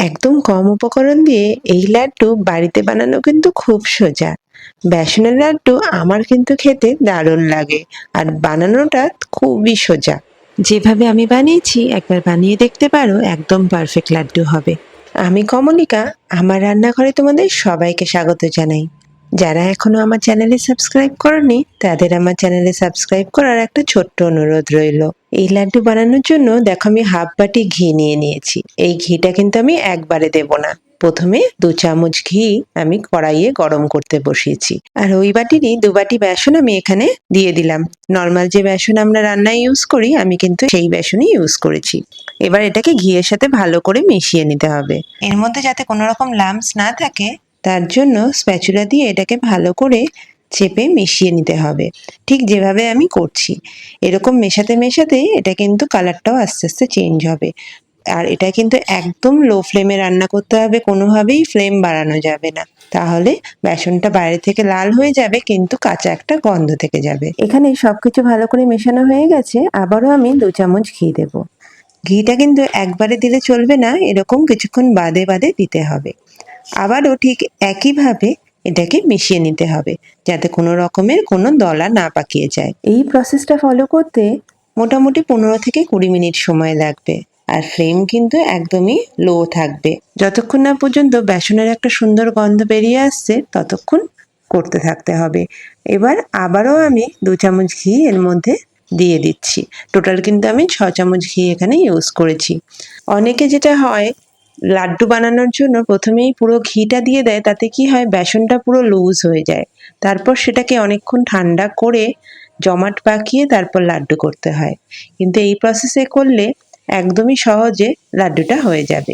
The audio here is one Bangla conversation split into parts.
একদম কম উপকরণ দিয়ে এই লাড্ডু বাড়িতে বানানো কিন্তু খুব সোজা। বেসনের লাড্ডু আমার কিন্তু খেতে দারুণ লাগে, আর বানানোটা খুবই সোজা। যেভাবে আমি বানিয়েছি একবার বানিয়ে দেখতে পারো, একদম পারফেক্ট লাড্ডু হবে। আমি কমলিকা, আমার রান্নাঘরে তোমাদের সবাইকে স্বাগত জানাই। যারা এখনো আমার চ্যানেলে সাবস্ক্রাইব করনি তাদের আমার চ্যানেলে সাবস্ক্রাইব করার একটা ছোট্ট অনুরোধ রইল। এই লাড্ডু বানানোর জন্য দেখো আমি হাফ বাটি ঘি নিয়ে নিয়েছি। এই ঘিটা কিন্তু আমি একবারে দেব না, প্রথমে 2 চামচ ঘি আমি কড়াইয়ে গরম করতে বসিয়েছি। আর ওই বাটিরই 2 বাটি বেসন আমি এখানে দিয়ে দিলাম। নর্মাল যে বেসন আমরা রান্নায় ইউজ করি আমি কিন্তু সেই বেসনই ইউজ করেছি। এবার এটাকে ঘিয়ের সাথে ভালো করে মিশিয়ে নিতে হবে। এর মধ্যে যাতে কোনো রকম লাম্পস না থাকে তার জন্য স্প্যাচুলা দিয়ে এটাকে ভালো করে চেপে মিশিয়ে নিতে হবে, ঠিক যেভাবে আমি করছি। এরকম মেশাতে মেশাতে এটা কিন্তু কালারটাও আস্তে আস্তে চেঞ্জ হবে। আর এটা কিন্তু একদম লো ফ্লেমে রান্না করতে হবে, কোনোভাবেই ফ্লেম বাড়ানো যাবে না, তাহলে বেসনটা বাইরে থেকে লাল হয়ে যাবে কিন্তু কাঁচা একটা গন্ধ থেকে যাবে। এখানে সবকিছু ভালো করে মেশানো হয়ে গেছে, আবারও আমি 2 চামচ ঘি দেব। ঘিটা কিন্তু একবারে দিলে চলবে না, এরকম কিছুক্ষণ বাদে বাদে দিতে হবে। আবারও ঠিক একইভাবে এটাকে মিশিয়ে নিতে হবে, যাতে কোনো রকমের কোনো দলা না পাকিয়ে যায়। এই প্রসেসটা ফলো করতে মোটামুটি 15 থেকে 20 মিনিট সময় লাগবে। আর ফ্লেম কিন্তু একদমই লো থাকবে। যতক্ষণ না পর্যন্ত বেসনের একটা সুন্দর গন্ধ বেরিয়ে আসছে ততক্ষণ করতে থাকতে হবে। এবার আবারও আমি 2 চামচ ঘি এর মধ্যে দিয়ে দিচ্ছি। টোটাল কিন্তু আমি 6 চামচ ঘি এখানে ইউজ করেছি। অনেকে যেটা হয়, লাড্ডু বানানোর জন্য প্রথমেই পুরো ঘিটা দিয়ে দেয়, তাতে কি হয় বেসনটা পুরো লুজ হয়ে যায়। তারপর সেটাকে অনেকক্ষণ ঠান্ডা করে জমাট পাকিয়ে তারপর লাড্ডু করতে হয়। কিন্তু এই প্রসেসে করলে একদমই সহজে লাড্ডুটা হয়ে যাবে।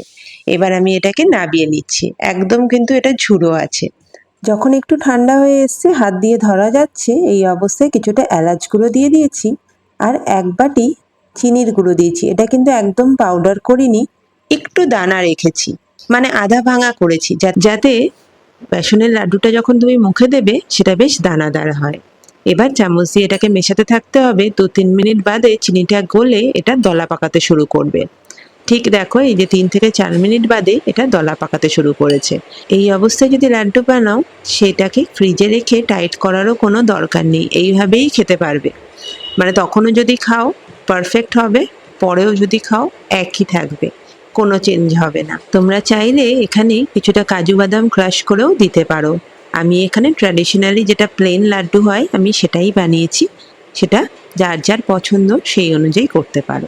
এবার আমি এটাকে নাবিয়ে নিচ্ছি, একদম কিন্তু এটা ঝুড়ো আছে। যখন একটু ঠান্ডা হয়ে এসছে, হাত দিয়ে ধরা যাচ্ছে, এই অবস্থায় কিছুটা এলাচ গুঁড়ো দিয়ে দিয়েছি আর 1 বাটি চিনির গুঁড়ো দিয়েছি। এটা কিন্তু একদম পাউডার করিনি, একটু দানা রেখেছি, মানে আধা ভাঙা করেছি, যাতে বেসনের লাড্ডুটা যখন তুমি মুখে দেবে সেটা বেশ দানাদার হয়। এবার চামচ দিয়ে এটাকে মেশাতে থাকতে হবে। 2-3 মিনিট বাদে চিনিটা গলে এটা দলা পাকাতে শুরু করবে। ঠিক দেখো, এই যে 3 থেকে 4 মিনিট বাদে এটা দলা পাকাতে শুরু করেছে। এই অবস্থায় যদি লাড্ডু বানাও, সেটাকে ফ্রিজে রেখে টাইট করারও কোনো দরকার নেই, এইভাবেই খেতে পারবে। মানে তখনও যদি খাও পারফেক্ট হবে, পরেও যদি খাও একই থাকবে, কোনো চেঞ্জ হবে না। তোমরা চাইলে এখানে কিছুটা কাজু বাদাম ক্রাশ করেও দিতে পারো। আমি এখানে ট্র্যাডিশনালি যেটা প্লেন লাড্ডু হয় আমি সেটাই বানিয়েছি, সেটা যার যার পছন্দ সেই অনুযায়ী করতে পারো।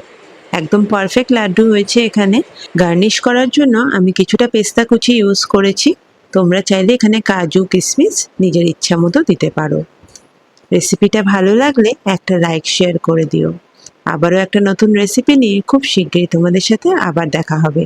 একদম পারফেক্ট লাড্ডু হয়েছে। এখানে গার্নিশ করার জন্য আমি কিছুটা পেস্তা কুচি ইউজ করেছি। তোমরা চাইলে এখানে কাজু কিশমিশ নিজের ইচ্ছা মতো দিতে পারো। রেসিপিটা ভালো লাগলে একটা লাইক শেয়ার করে দিও। আবারও একটা নতুন রেসিপি নিয়ে খুব শীঘ্রই তোমাদের সাথে আবার দেখা হবে।